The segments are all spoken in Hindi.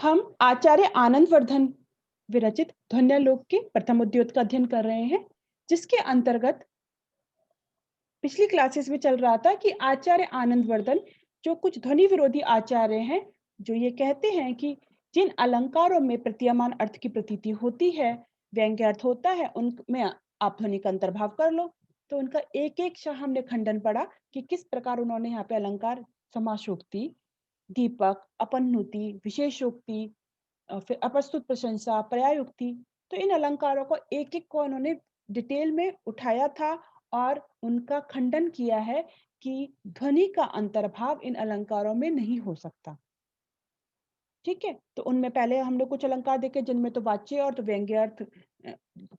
हम आचार्य आनंदवर्धन विरचित ध्वन्यालोक के प्रथम उद्योत का अध्ययन कर रहे हैं, जिसके अंतर्गत पिछली क्लासेस में चल रहा था कि आचार्य आनंदवर्धन जो कुछ ध्वनि विरोधी आचार्य हैं, जो ये कहते हैं कि जिन अलंकारों में प्रतीयमान अर्थ की प्रतीति होती है, व्यंग्य अर्थ होता है, उनमें आप ध्वनि का अंतर्भाव कर लो। तो उनका एक-एक हमने खंडन पढ़ा कि किस प्रकार उन्होंने यहाँ पे अलंकार, समासोक्ति, दीपक, अपन्नुति, विशेषोक्ति, फिर अप्रस्तुत प्रशंसा, पर्यायोक्ति, तो इन अलंकारों को एक-एक को उन्होंने डिटेल में उठाया था और उनका खंडन किया है कि ध्वनि का अंतर्भाव इन अलंकारों में नहीं हो सकता। ठीक है? तो उनमें पहले हमने कुछ अलंकार देखे जिनमें तो वाच्य और तो व्यंग्य अर्थ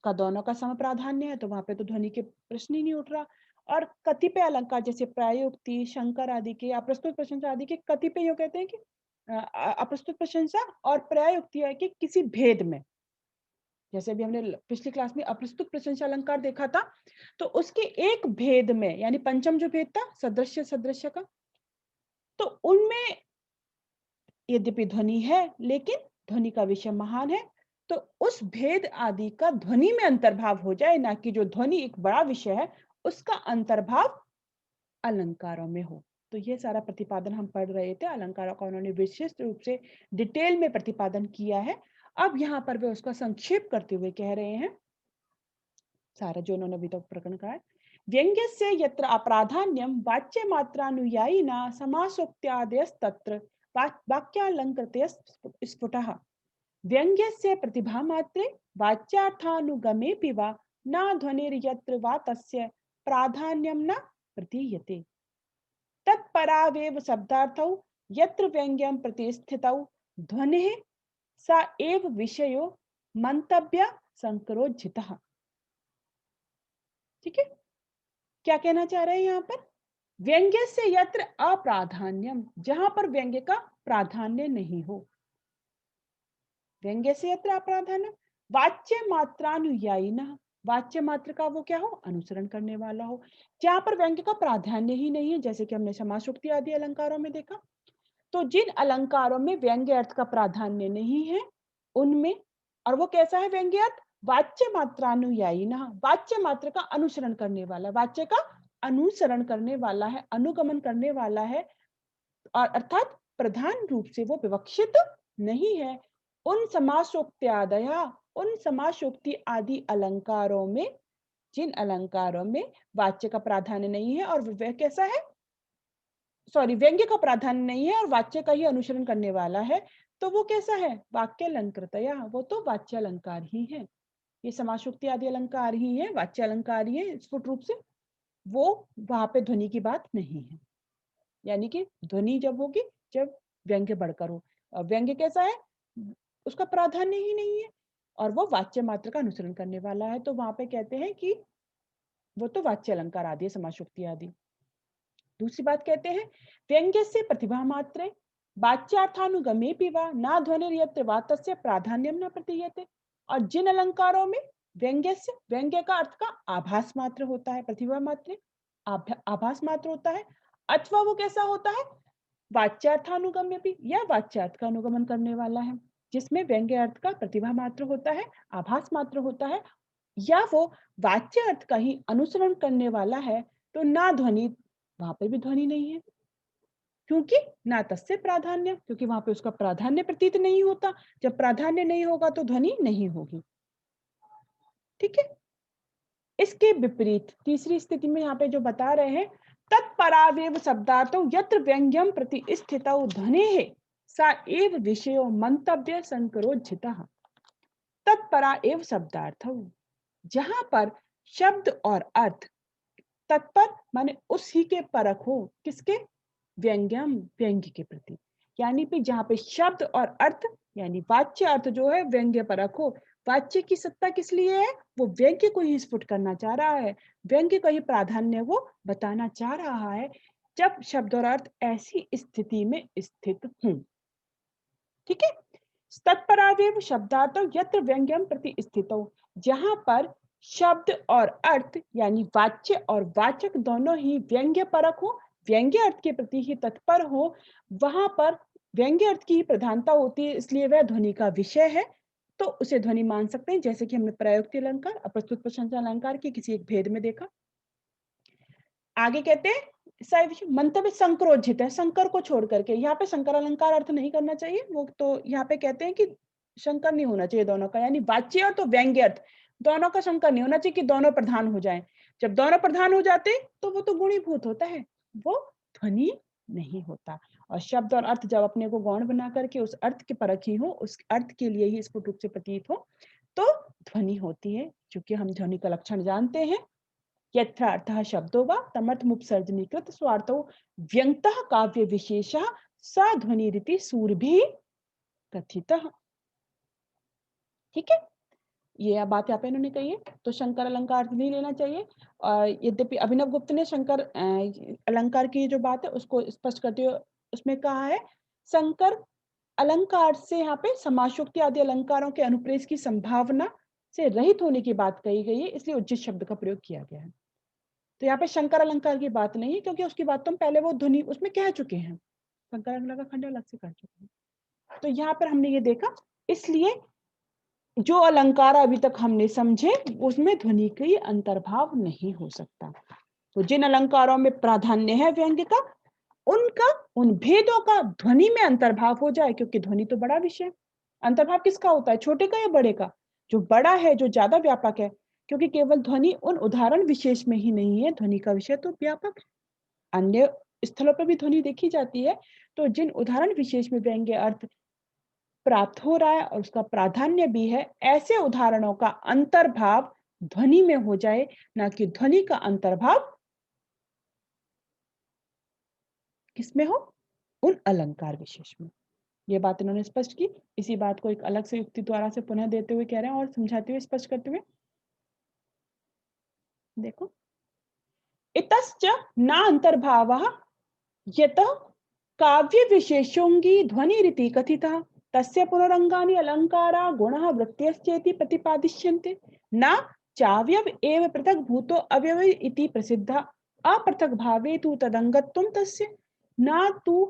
का दोनों का सम-प्राधान्य है, तो वहाँ पे तो ध्वनि के प्रश्न ही नहीं उठ रहा। और कतिपय अलंकार जैसे प्रायोक्ति, शंकर आदि के, अप्रस्तुत प्रशंसा आदि के कतिपय यूँ कहते हैं कि अप्रस्तुत प्रशंसा और प्रायोक्ति है कि किसी भेद में। जैसे अभी हमने पिछली क्लास में अप्रस्तुत प्रशंसा अलंकार देखा था, तो उसके एक भेद में यानी पंचम जो भेद था सदृश्य सदृश्य का, तो उनमें यद्यपि ध्वनि है, लेकिन ध्वनि का विषय महान है, तो उस भेद आदि का ध्वनि में अंतर्भाव हो जाए, ना कि जो ध्वनि एक बड़ा विषय है, उसका अंतर्भाव अलंकारों में हो। तो ये सारा प्रतिपादन हम पढ़ रहे थे, अलंकारों का उन्होंने विशिष्ट रूप से डिटेल में प्रतिपादन किया है। अब यहाँ पर वे उसका संक्षेप करते हुए कह रहे हैं, सारा जो उन्होंने अभी तक प्रकरण कहा है। व्यंग्यस्य यत्र अप्राधान्यम वाच्य मात्रानुयायिना समासोक्त्यादयस्तत्र वाक्यालंकृतय स्फुटः। व्यंग्यस्य प्रतिभामात्रे वाच्यार्थानुगमेऽपि वा न ध्वनिर्यत्र वा तस्य प्राधान्यं न प्रतीयते। तत्परावेव शब्दार्थौ यत्र व्यंग्यं प्रतिष्ठितौ ध्वनिः सा एव विषयो मंतव्य संकरोज्झितः। ठीक है? क्या कहना चाह रहे हैं यहाँ पर? व्यंग्य से यत्र अप्राधान्यम, जहां पर व्यंग्य का प्राधान्य नहीं हो। व्यंग्य से यत्र अप्राधान्यम वाच्य मात्रानुयायिनः, वाच्य मात्र का वो क्या हो? अनुसरण करने वाला हो। जहां पर व्यंग्य का प्राधान्य ही नहीं है, जैसे कि हमने समासोक्ति आदि अलंकारों में देखा, तो जिन अलंकारों में व्यंग्य अर्थ का प्राधान्य नहीं है, उनमें, और वो कैसा है व्यंग्य अर्थ? वाच्य मात्रानुयायिनः, वाच्य मात्र का अनुसरण करने वाला, वाच्य का अनुसरण करने वाला है, अनुगमन करने वाला है, और अर्थात प्रधान रूप से वो विवक्षित नहीं है। उन समासोक्त्यादया, उन समासोक्ति आदि अलंकारों में, जिन अलंकारों में वाच्य का प्राधान्य नहीं है और वह कैसा है, सॉरी, व्यंग्य का प्राधान्य नहीं है और वाच्य का ही अनुसरण करने वाला है, तो वो कैसा है? वाक्य अलंकृतया, वो तो वाच्य अलंकार ही है। ये समासोक्ति आदि अलंकार ही है, वाच्य अलंकार ही है स्फुट रूप से। वो वहां पे ध्वनि की बात नहीं है। यानी कि ध्वनि जब होगी जब व्यंग्य बढ़कर हो, और व्यंग्य कैसा है? उसका प्राधान्य ही नहीं है और वो वाच्य मात्र का अनुसरण करने वाला है, तो वहां पे कहते हैं कि वो तो वाच्य अलंकार आदि है, समासोक्ति आदि। दूसरी बात कहते हैं, व्यंग्यस्य प्रतिभा मात्रे वाच्यार्थानुगमेऽपि वा न ध्वनिर्यत्र वा तस्य प्राधान्यम न प्रतीयते। और जिन अलंकारों में व्यंग्यस्य, व्यंग्य का अर्थ का आभास मात्र होता है, प्रतिभा मात्रे आभास मात्र होता है, अथवा वो कैसा होता है? वाच्यार्थानुगम्य भी, या वाच्यार्थ का अनुगमन करने वाला है, जिसमें व्यंग्य अर्थ का प्रतिभा मात्र होता है, आभास मात्र होता है, या वो वाच्य अर्थ का ही अनुसरण करने वाला है, तो ना ध्वनि, वहां पर भी ध्वनि नहीं है, क्योंकि ना तस्य प्राधान्य, क्योंकि वहां पे उसका प्राधान्य प्रतीत नहीं होता। जब प्राधान्य नहीं होगा तो ध्वनि नहीं होगी। ठीक है? इसके विपरीत तीसरी स्थिति में यहाँ पे जो बता रहे हैं, तत्परावेव शब्दार्थो यत्र व्यंग्यम प्रतिष्ठितौ ध्वनेः सा एव विषयो मंतव्य संकरोज्झितः। तत्परा एव शब्दार्थौ, जहां पर शब्द और अर्थ तत्पर माने उसी के परख हो, किसके? व्यंग्यम, व्यंग्य के प्रति। यानी कि जहां पे शब्द और अर्थ यानी वाच्य अर्थ जो है व्यंग्य परख हो। वाच्य की सत्ता किस लिए है? वो व्यंग्य को ही स्फुट करना चाह रहा है, व्यंग्य का ही प्राधान्य वो बताना चाह रहा है, जब शब्द और अर्थ ऐसी स्थिति में स्थित हूं। ठीक है? तत्परावेव शब्दार्थो यत्र व्यंग्यम प्रति स्थितो, जहां पर शब्द और अर्थ यानी वाच्य और वाचक दोनों ही व्यंग्य परक हो, व्यंग्य अर्थ के प्रति ही तत्पर हो, वहां पर व्यंग्य अर्थ की ही प्रधानता होती है, इसलिए वह ध्वनि का विषय है, तो उसे ध्वनि मान सकते हैं, जैसे कि हमने प्रयोक्ति अलंकार, अप्रस्तुत प्रशंसा अलंकार के किसी एक भेद में देखा। आगे कहते हैं मंतव्य संकरोज्झित है, संकर को छोड़ करके। यहाँ पे संकर अलंकार अर्थ नहीं करना चाहिए, वो तो यहाँ पे कहते हैं कि संकर नहीं होना चाहिए दोनों का, यानी वाच्य अर्थ और व्यंग्य अर्थ दोनों का संकर नहीं होना चाहिए कि दोनों प्रधान हो जाएं। जब दोनों प्रधान हो जाते तो वो तो गुणीभूत होता है, वो ध्वनि नहीं होता। और शब्द और अर्थ जब अपने को गौण बना करके उस अर्थ के परख ही हो, उस अर्थ के लिए ही स्फुट रूप से प्रतीत हो, तो ध्वनि होती है। चूंकि हम ध्वनि का लक्षण जानते हैं, यत्र अर्थः शब्दो वा तमर्थमुपसर्जनीकृत स्वार्थो व्यंग्यतः काव्य विशेषः स ध्वनिरिति सूरभिः कथितः। ठीक है, ये बात यहाँ पे इन्होंने कही है, तो शंकर अलंकार नहीं लेना चाहिए। यद्यपि अभिनव गुप्त ने शंकर अलंकार की जो बात है उसको स्पष्ट करते हुए उसमें कहा है, शंकर अलंकार से यहाँ पे समासोक्ति आदि अलंकारों के अनुप्रेष की संभावना से रहित होने की बात कही गई है, इसलिए उज्जित शब्द का प्रयोग किया गया है। तो यहाँ पे शंकर अलंकार की बात नहीं है, क्योंकि उसकी बात तो हम पहले वो ध्वनि उसमें कह चुके हैं, शंकर अलंकार का खंड अलग से कर चुके हैं। तो यहाँ पर हमने ये देखा, इसलिए जो अलंकार अभी तक हमने समझे उसमें ध्वनि की अंतर्भाव नहीं हो सकता। तो जिन अलंकारों में प्राधान्य है व्यंग्य का, उनका उन भेदों का ध्वनि में अंतर्भाव हो जाए, क्योंकि ध्वनि तो बड़ा विषय। अंतर्भाव किसका होता है, छोटे का या बड़े का? जो बड़ा है, जो ज्यादा व्यापक है, क्योंकि केवल ध्वनि उन उदाहरण विशेष में ही नहीं है, ध्वनि का विषय तो व्यापक है, अन्य स्थलों पर भी ध्वनि देखी जाती है। तो जिन उदाहरण विशेष में व्यंग्य अर्थ प्राप्त हो रहा है और उसका प्राधान्य भी है, ऐसे उदाहरणों का अंतर्भाव ध्वनि में हो जाए, ना कि ध्वनि का अंतर्भाव किसमें हो, उन अलंकार विशेष में। ये बात इन्होंने स्पष्ट की। इसी बात को एक अलग से युक्ति द्वारा से पुनः देते हुए कह रहे हैं और समझाते हुए स्पष्ट करते हुए, देखो, इतश्च न अंतर्भावः यतः काव्य विशेषोंगी ध्वनि रीति कथितः तस्य पुनरंगानि अलंकारा गुणः वृत्त्यश्चेति प्रतिपादिष्यन्ते न चाव्यव एव पृथक भूतो अव्यव इति प्रसिद्धः अपृथक भावे तु तदंगत्वं तस्य न तु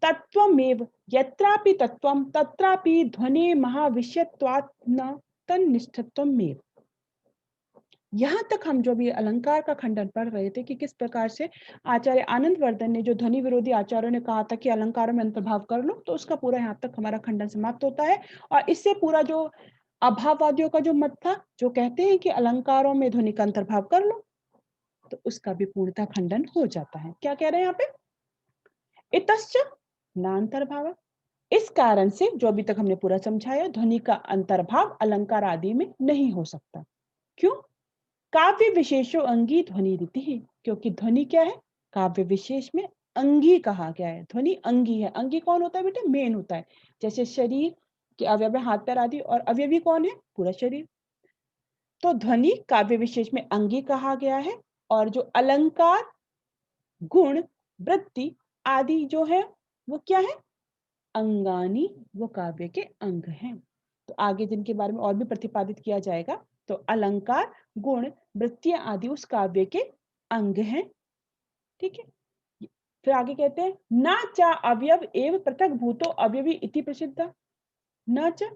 तत्त्वमेव यत्रापि तत्त्वं तत्रापि ध्वने महाविषयत्वात् न तन्निष्ठत्वमेव। यहाँ तक हम जो भी अलंकार का खंडन पढ़ रहे थे कि किस प्रकार से आचार्य आनंदवर्धन ने जो ध्वनि विरोधी आचार्यों ने कहा था कि अलंकारों में अंतर्भाव कर लो, तो उसका पूरा यहाँ तक हमारा खंडन समाप्त होता है। और इससे पूरा जो अभाववादियों का जो मत था, जो कहते हैं कि अलंकारों में ध्वनि का अंतर्भाव कर लो, तो उसका भी पूर्णतः खंडन हो जाता है। क्या कह रहे हैं यहाँ पे, इतश्च नांतर्भाव, इस कारण से जो अभी तक हमने पूरा समझाया, ध्वनि का अंतर्भाव अलंकार आदि में नहीं हो सकता। क्यों? काव्य विशेषो अंगी ध्वनि रीति ही, क्योंकि ध्वनि क्या है, काव्य विशेष में अंगी कहा गया है। ध्वनि अंगी है। अंगी कौन होता है बेटे, मेन होता है। जैसे शरीर के अवयव हाथ पैर आदि, और अवयवी कौन है, पूरा शरीर। तो ध्वनि काव्य विशेष में अंगी कहा गया है, और जो अलंकार गुण वृत्ति आदि जो है वो क्या है, अंगानी, वो काव्य के अंग हैं। तो आगे जिनके बारे में और भी प्रतिपादित किया जाएगा, तो अलंकार गुण वृत्तियां आदि उस काव्य के अंग हैं। ठीक है, फिर आगे कहते हैं न चा अवयव एव पृथक भूतो अवयवी इति प्रसिद्ध। न च,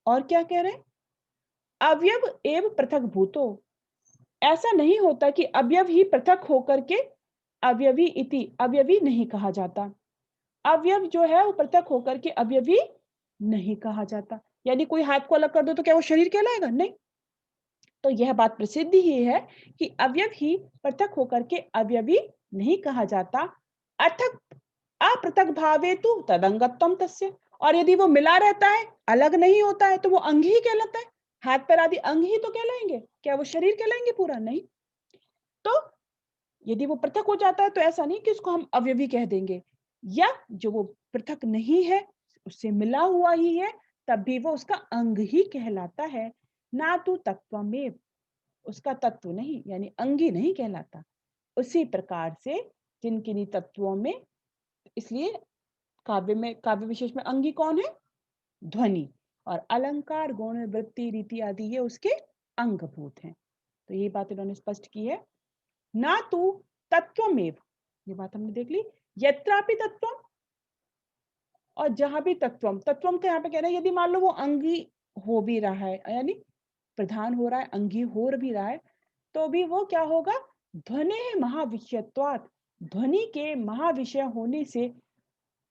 और क्या कह रहे हैं, अवयव एव पृथक भूतो, ऐसा नहीं होता कि अवयव ही पृथक होकर के अवयवी इति, अवयवी नहीं कहा जाता। अवयव जो है वो पृथक होकर के अवयवी नहीं कहा जाता। यानी कोई हाथ को अलग कर दो तो क्या वो शरीर कहलाएगा, नहीं। तो यह बात प्रसिद्ध ही है कि अवयव ही पृथक होकर के अवयवी नहीं कहा जाता। अर्थक अपृथक भावे तु तदंगत्वम तस्य, और यदि वो मिला रहता है, अलग नहीं होता है, तो वो अंग ही कहलाता है। हाथ पैर आदि अंग ही तो कहलाएंगे, क्या वो शरीर कहलाएंगे पूरा, नहीं। तो यदि वो पृथक हो जाता है तो ऐसा नहीं कि उसको हम अवयवी कह देंगे, या जो वो पृथक नहीं है, उससे मिला हुआ ही है, तब भी वो उसका अंग ही कहलाता है। ना तो तत्वमेव, उसका तत्व नहीं, यानी अंगी नहीं कहलाता। उसी प्रकार से जिन किन्हीं तत्वों में, इसलिए काव्य में, काव्य विशेष में अंगी कौन है, ध्वनि, और अलंकार गुण वृत्ति रीति आदि ये उसके अंगभूत हैं। तो ये बात इन्होंने स्पष्ट की है। ना तो तत्वमेव, ये बात हमने देख ली, यत्रापि तत्व, और जहाँ भी तत्वम, तत्वम का यहाँ पे कह रहे हैं यदि मान लो वो अंगी हो भी रहा है, यानी प्रधान हो रहा है, अंगी हो भी रहा है, तो भी वो क्या होगा? ध्वनेः महाविषयत्वात्, ध्वनि के महाविषय होने से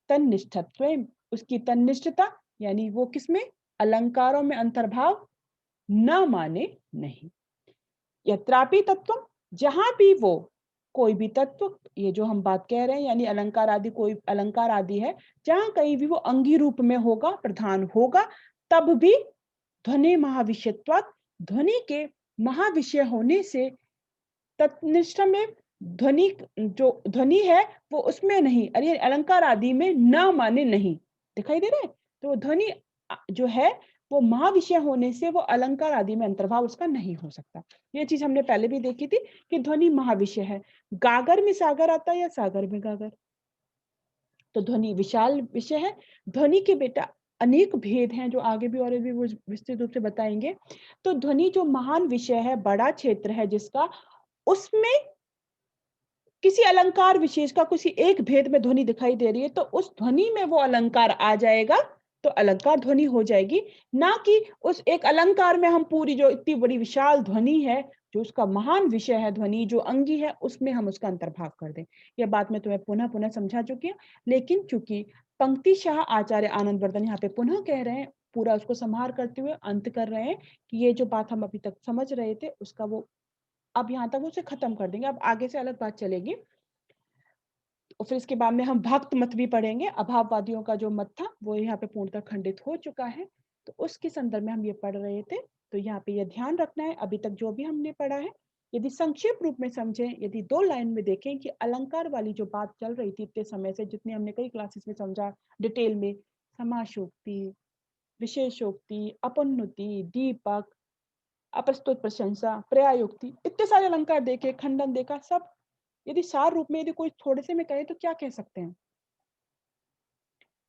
तन्निष्ठत्वेन, उसकी तन्निष्ठता यानी वो किसमें? अलंकारों में अंतर्भाव न माने नहीं। यत्रापि तत्वम, जहां भी वो कोई भी तत्व, ये जो हम बात कह रहे हैं यानी अलंकार आदि, कोई अलंकार आदि है, जहां कहीं भी वो अंगी रूप में होगा, प्रधान होगा, तब भी ध्वनि महाविषयत्वात्, ध्वनि के महाविषय होने से तत्निष्ठ में, ध्वनि जो ध्वनि है वो उसमें नहीं, अरे अलंकार आदि में न माने नहीं, दिखाई दे रहा है? तो ध्वनि जो है वो महाविषय होने से वो अलंकार आदि में अंतर्भाव उसका नहीं हो सकता। ये चीज हमने पहले भी देखी थी कि ध्वनि महाविषय है। गागर में सागर आता है या सागर में गागर? तो ध्वनि विशाल विषय है। ध्वनि के बेटा अनेक भेद हैं जो आगे भी और भी वो विस्तृत रूप से बताएंगे। तो ध्वनि जो महान विषय है, बड़ा क्षेत्र है जिसका, उसमें किसी अलंकार विशेष का किसी एक भेद में ध्वनि दिखाई दे रही है, तो उस ध्वनि में वो अलंकार आ जाएगा, तो अलंकार ध्वनि हो जाएगी। ना कि उस एक अलंकार में हम पूरी जो इतनी बड़ी विशाल ध्वनि है, जो उसका महान विषय है, ध्वनि जो अंगी है, उसमें हम उसका अंतर्भाव कर दें। यह बात मैं तुम्हें पुनः पुनः समझा चुकी हूँ, लेकिन चूंकि पंक्तिशाह आचार्य आनंदवर्धन यहाँ पे पुनः कह रहे हैं, पूरा उसको संहार करते हुए अंत कर रहे हैं कि ये जो बात हम अभी तक समझ रहे थे उसका वो अब यहाँ तक उसे खत्म कर देंगे। अब आगे से अलग बात चलेगी और फिर इसके बाद में हम भक्त मत भी पढ़ेंगे। अभाववादियों का जो मत था वो यहाँ पे पूर्णतः खंडित हो चुका है, तो उसके संदर्भ में हम ये पढ़ रहे थे। तो यहाँ पे ये ध्यान रखना है, अभी तक जो भी हमने पढ़ा है यदि संक्षेप रूप में समझें, यदि 2 लाइन में देखें कि अलंकार वाली जो बात चल रही थी इतने समय से, जितने हमने कई क्लासेस में समझा डिटेल में, समासोक्ति, विशेषोक्ति, अपनुति, दीपक, अप्रस्तुत प्रशंसा, पर्यायोक्ति, इतने सारे अलंकार देखे, खंडन देखा, सब यदि सार रूप में यदि कोई थोड़े से में कहे तो क्या कह सकते हैं?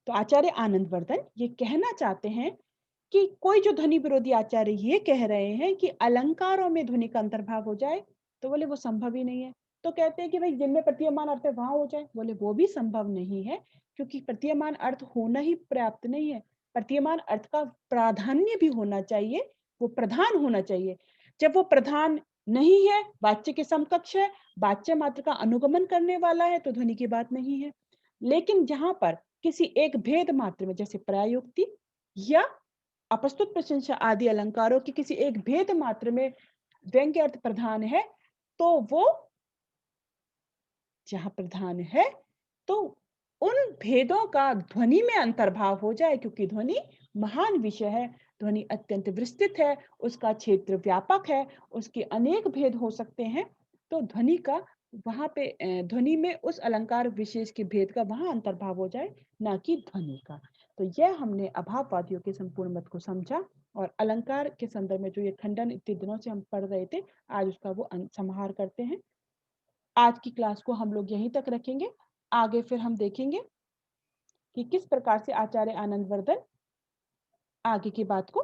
तो आचार्य आनंदवर्धन ये कहना चाहते हैं कि कोई जो ध्वनि विरोधी आचार्य ये कह रहे हैं कि अलंकारों में ध्वनि का अंतर्भाव हो जाए, तो बोले वो संभव ही नहीं है। तो कहते हैं कि भाई जिनमें प्रतीयमान अर्थ है वहां हो जाए, बोले वो भी संभव नहीं है, क्योंकि प्रतीयमान अर्थ होना ही पर्याप्त नहीं है। प्रतीयमान अर्थ का प्राधान्य भी होना चाहिए, वो प्रधान होना चाहिए। जब वो प्रधान नहीं है, वाच्य के समकक्ष है, वाच्य मात्र का अनुगमन करने वाला है, तो ध्वनि की बात नहीं है। लेकिन जहां पर किसी एक भेद मात्र में, जैसे पर्यायोक्ति या अप्रस्तुत प्रशंसा आदि अलंकारों के किसी एक भेद मात्र में व्यंग्य अर्थ प्रधान है, तो वो जहां प्रधान है, तो उन भेदों का ध्वनि में अंतर्भाव हो जाए, क्योंकि ध्वनि महान विषय है, ध्वनि अत्यंत विस्तृत है, उसका क्षेत्र व्यापक है, उसके अनेक भेद हो सकते हैं। तो ध्वनि का वहां पे ध्वनि में उस अलंकार विशेष के भेद का वहां अंतर्भाव हो जाए, ना कि ध्वनि का। तो यह हमने अभाववादियों के संपूर्ण मत को समझा, और अलंकार के संदर्भ में जो ये खंडन इतने दिनों से हम पढ़ रहे थे, आज उसका वो समाहार करते हैं। आज की क्लास को हम लोग यहीं तक रखेंगे। आगे फिर हम देखेंगे कि किस प्रकार से आचार्य आनंदवर्धन आगे की बात को